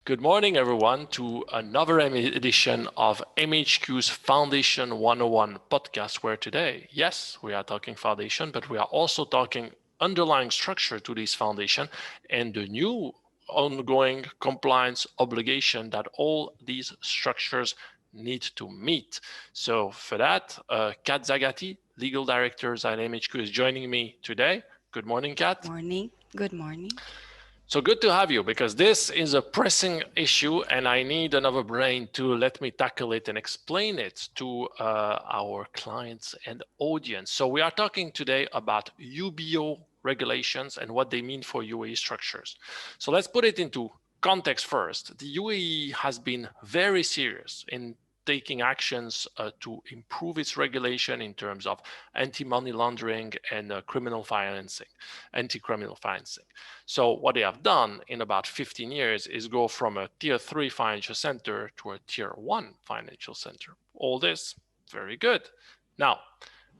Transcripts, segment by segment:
Good morning, everyone, to another edition of MHQ's Foundation 101 podcast, where today, yes, we are talking foundation, but we are also talking underlying structure to this foundation and the new ongoing compliance obligation that all these structures need to meet. So for that, Kat Zagati, Legal Director at MHQ, is joining me today. Good morning, Kat. Morning. Good morning. So good to have you, because this is a pressing issue and I need another brain to let me tackle it and explain it to our clients and audience. So we are talking today about UBO regulations and what they mean for UAE structures. So let's put it into context first. The UAE has been very serious in taking actions to improve its regulation in terms of anti-money laundering and criminal financing, anti-criminal financing. So what they have done in about 15 years is go from a tier 3 financial center to a tier 1 financial center. All this, very good. Now,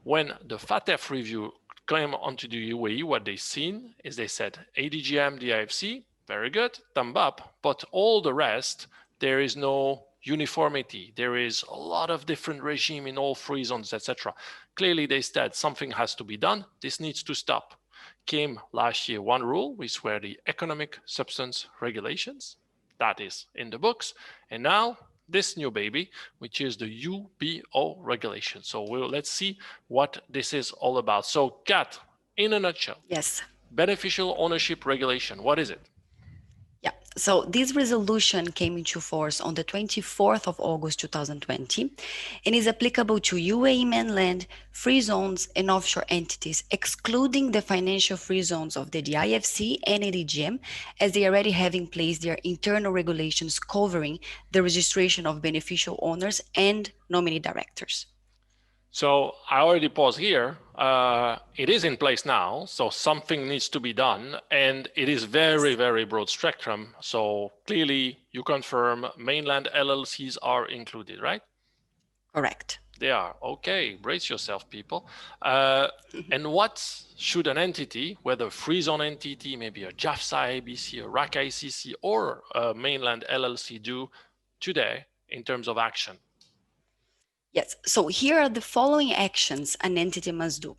when the FATF review came onto the UAE, what they seen is they said ADGM, DIFC, very good, thumb up, but all the rest, there is no uniformity. There is a lot of different regime in all free zones, etc. Clearly, they said something has to be done. This needs to stop. Came last year one rule, which were the economic substance regulations. That is in the books. And now this new baby, which is the UBO regulation. So let's see what this is all about. So Kat, in a nutshell, Yes. beneficial ownership regulation, what is it? Yeah. So this resolution came into force on the 24th of August 2020 and is applicable to UAE mainland, free zones, and offshore entities, excluding the financial free zones of the DIFC and ADGM, as they already have in place their internal regulations covering the registration of beneficial owners and nominee directors. So I already pause here. It is in place now, so something needs to be done, and it is very, very broad spectrum. So clearly, you confirm mainland LLCs are included, right? Correct. They are. Okay, brace yourself, people. And what should an entity, whether free zone entity, maybe a JAFSA ABC, a RAC ICC, or a mainland LLC, do today in terms of action? Yes, so here are the following actions an entity must do.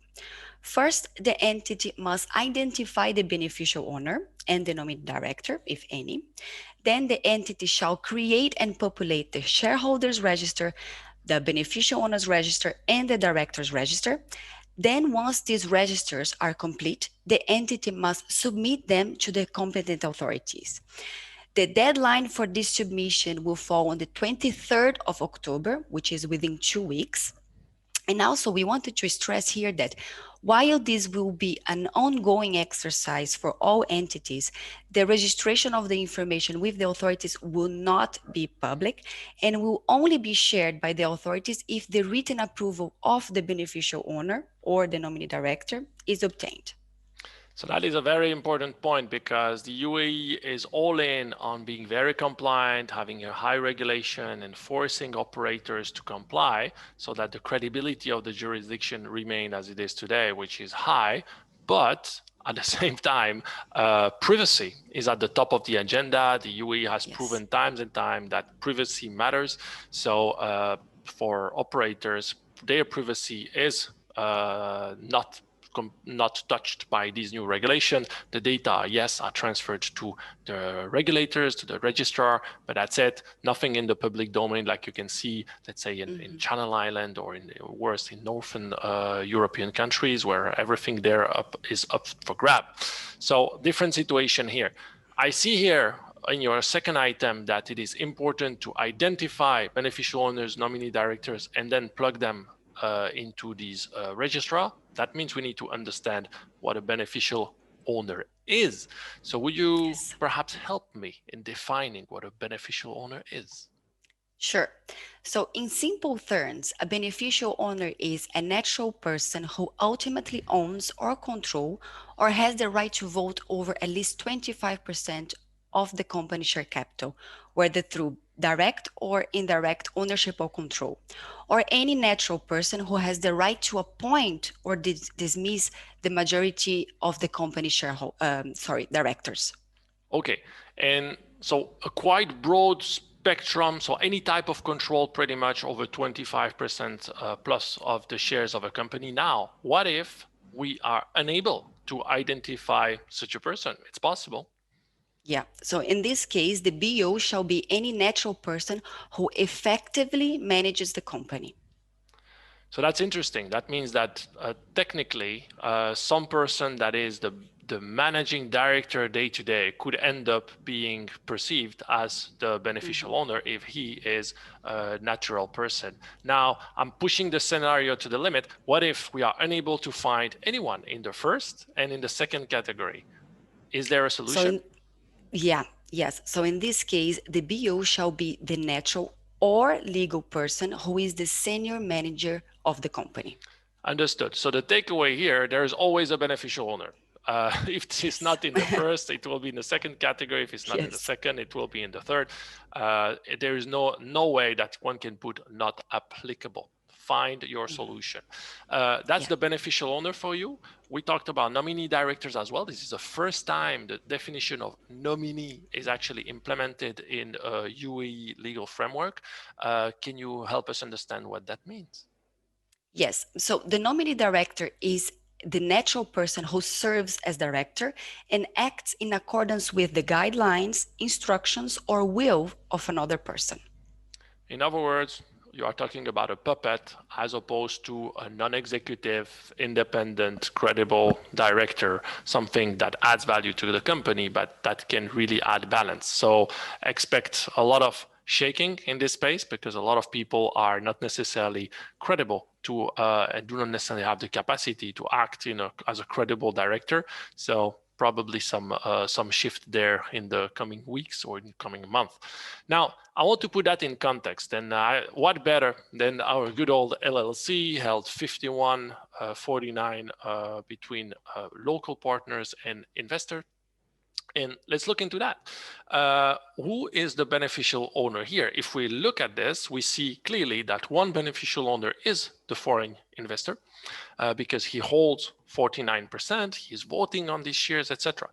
First, the entity must identify the beneficial owner and the nominee director, if any. Then the entity shall create and populate the shareholders register, the beneficial owners register, and the directors register. Then once these registers are complete, the entity must submit them to the competent authorities. The deadline for this submission will fall on the 23rd of October, which is within 2 weeks. And also, we wanted to stress here that while this will be an ongoing exercise for all entities, the registration of the information with the authorities will not be public and will only be shared by the authorities if the written approval of the beneficial owner or the nominee director is obtained. So that is a very important point, because the UAE is all in on being very compliant, having a high regulation and forcing operators to comply so that the credibility of the jurisdiction remain as it is today, which is high. But at the same time, privacy is at the top of the agenda. The UAE has proven times and time that privacy matters. So for operators, their privacy is not touched by these new regulations. The data, yes, are transferred to the regulators, to the registrar, but that's it. Nothing in the public domain, like you can see, let's say in Channel Island, or in worse, in Northern European countries, where everything there is up for grab. So different situation here. I see here in your second item that it is important to identify beneficial owners, nominee directors, and then plug them into these registrar. That means we need to understand what a beneficial owner is. So would you perhaps help me in defining what a beneficial owner is? Sure. So in simple terms, a beneficial owner is a natural person who ultimately owns or control or has the right to vote over at least 25% of the company share capital, whether through direct or indirect ownership or control, or any natural person who has the right to appoint or dismiss the majority of the company directors. Okay, and So a quite broad spectrum. So any type of control, pretty much over 25% plus of the shares of a company. Now, what if we are unable to identify such a person? It's possible. Yeah. So in this case, the BO shall be any natural person who effectively manages the company. So that's interesting. That means that technically, some person that is the managing director day to day could end up being perceived as the beneficial Mhm. owner if he is a natural person. Now, I'm pushing the scenario to the limit. What if we are unable to find anyone in the first and in the second category? Is there a So solution? in yeah, yes. So in this case, the BO shall be the natural or legal person who is the senior manager of the company. Understood. So the takeaway here, there is always a beneficial owner. If it's Yes. not in the first, it will be in the second category. If it's not in the Yes. second, it will be in the third. There is no way that one can put not applicable. Find your Mhm. solution. That's Yeah. the beneficial owner for you. We talked about nominee directors as well. This is the first time the definition of nominee is actually implemented in a UAE legal framework. Can you help us understand what that means? Yes. So the nominee director is the natural person who serves as director and acts in accordance with the guidelines, instructions, or will of another person. In other words, you are talking about a puppet as opposed to a non-executive, independent, credible director, something that adds value to the company, but that can really add balance. So expect a lot of shaking in this space because a lot of people are not necessarily credible to and do not necessarily have the capacity to act as a credible director. So probably some shift there in the coming weeks or in the coming month. Now, I want to put that in context. And what better than our good old LLC held 51-49 between local partners and investor. And let's look into that. Who is the beneficial owner here? If we look at this, we see clearly that one beneficial owner is the foreign investor because he holds 49%, he's voting on these shares, etc.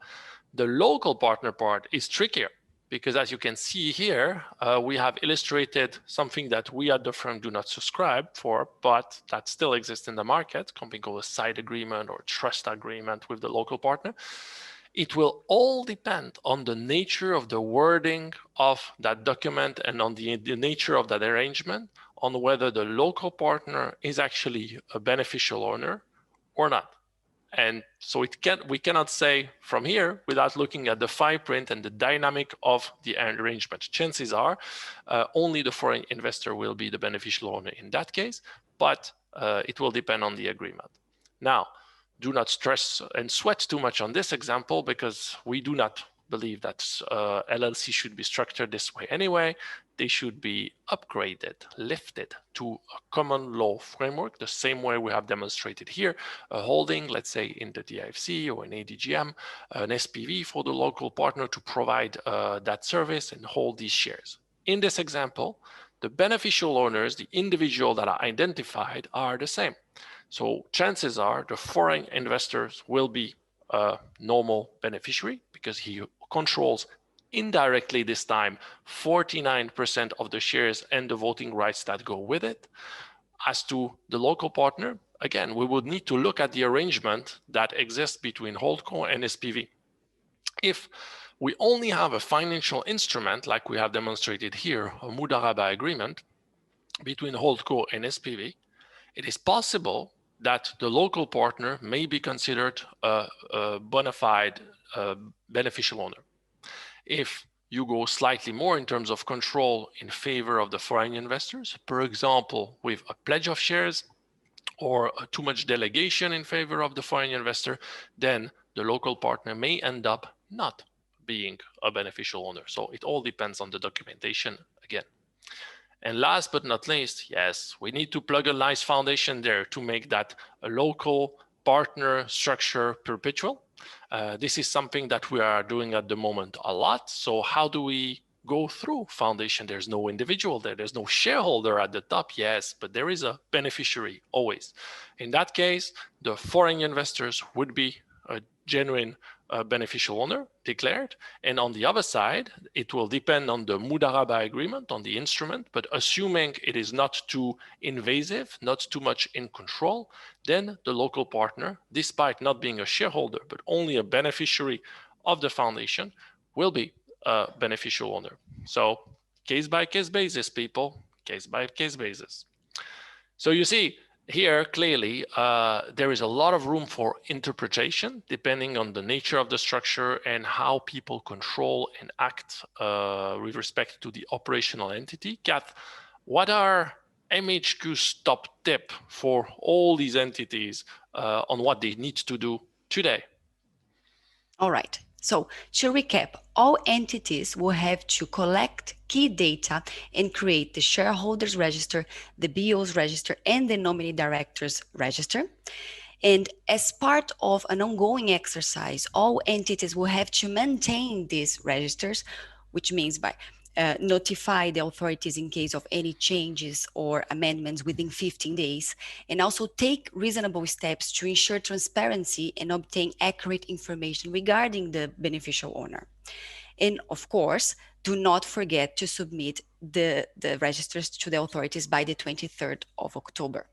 The local partner part is trickier because as you can see here, we have illustrated something that we at the firm do not subscribe for, but that still exists in the market, something called a side agreement or trust agreement with the local partner. It will all depend on the nature of the wording of that document and on the nature of that arrangement, on whether the local partner is actually a beneficial owner or not. And so we cannot say from here without looking at the fine print and the dynamic of the arrangement. Chances are only the foreign investor will be the beneficial owner in that case, but it will depend on the agreement. Now, do not stress and sweat too much on this example because we do not believe that LLC should be structured this way anyway. They should be upgraded, lifted to a common law framework, the same way we have demonstrated here, a holding, let's say in the DIFC or an ADGM, an SPV for the local partner to provide that service and hold these shares. In this example, the beneficial owners, the individual that are identified, are the same. So chances are the foreign investors will be a normal beneficiary because he controls indirectly this time 49% of the shares and the voting rights that go with it. As to the local partner, again, we would need to look at the arrangement that exists between Holdco and SPV. If we only have a financial instrument like we have demonstrated here, a Mudaraba agreement between Holdco and SPV, it is possible that the local partner may be considered a bona fide beneficial owner. If you go slightly more in terms of control in favor of the foreign investors, for example, with a pledge of shares or too much delegation in favor of the foreign investor, then the local partner may end up not being a beneficial owner. So it all depends on the documentation again. And last but not least, yes, we need to plug a nice foundation there to make that a local partner structure perpetual. This is something that we are doing at the moment a lot. So how do we go through foundation? There's no individual there. There's no shareholder at the top, yes, but there is a beneficiary always. In that case, the foreign investors would be a genuine beneficial owner declared. And on the other side, it will depend on the Mudaraba agreement, on the instrument, but assuming it is not too invasive, not too much in control, then the local partner, despite not being a shareholder, but only a beneficiary of the foundation, will be a beneficial owner. So case by case basis, people, case by case basis. So you see, here, clearly, there is a lot of room for interpretation depending on the nature of the structure and how people control and act with respect to the operational entity. Kat, what are MHQ's top tip for all these entities on what they need to do today? All right. So to recap, all entities will have to collect key data and create the shareholders register, the BO's register, and the nominee directors register. And as part of an ongoing exercise, all entities will have to maintain these registers, which means by notify the authorities in case of any changes or amendments within 15 days, and also take reasonable steps to ensure transparency and obtain accurate information regarding the beneficial owner. And of course, do not forget to submit the registers to the authorities by the 23rd of October.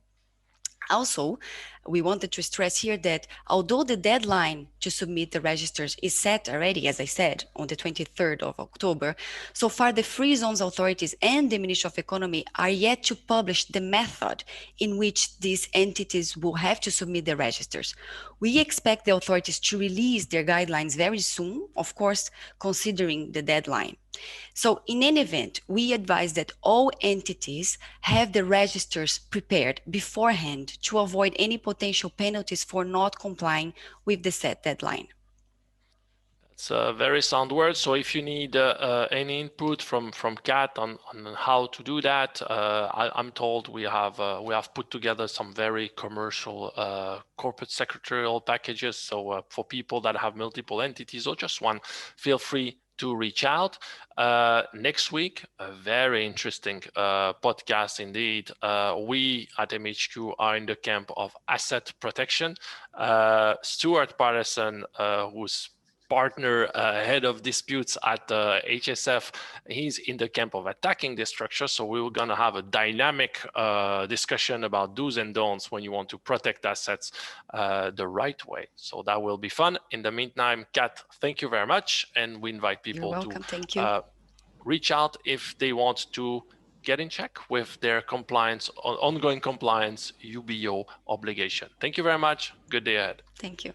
Also, we wanted to stress here that although the deadline to submit the registers is set already, as I said, on the 23rd of October, so far the free zones authorities and the Ministry of Economy are yet to publish the method in which these entities will have to submit the registers. We expect the authorities to release their guidelines very soon, of course, considering the deadline. So in any event, we advise that all entities have the registers prepared beforehand to avoid any potential penalties for not complying with the set deadline. It's a very sound word. So if you need any input from Kat on how to do that, I'm told we have put together some very commercial corporate secretarial packages. So for people that have multiple entities or just one, feel free to reach out. Next week, a very interesting podcast indeed. We at MHQ are in the camp of asset protection. Stuart Patterson, who's partner head of disputes at HSF, he's in the camp of attacking the structure. So we were going to have a dynamic discussion about do's and don'ts when you want to protect assets the right way. So that will be fun. In the meantime, Kat, thank you very much. And we invite people to reach out if they want to get in check with their compliance, ongoing compliance UBO obligation. Thank you very much. Good day ahead. Thank you.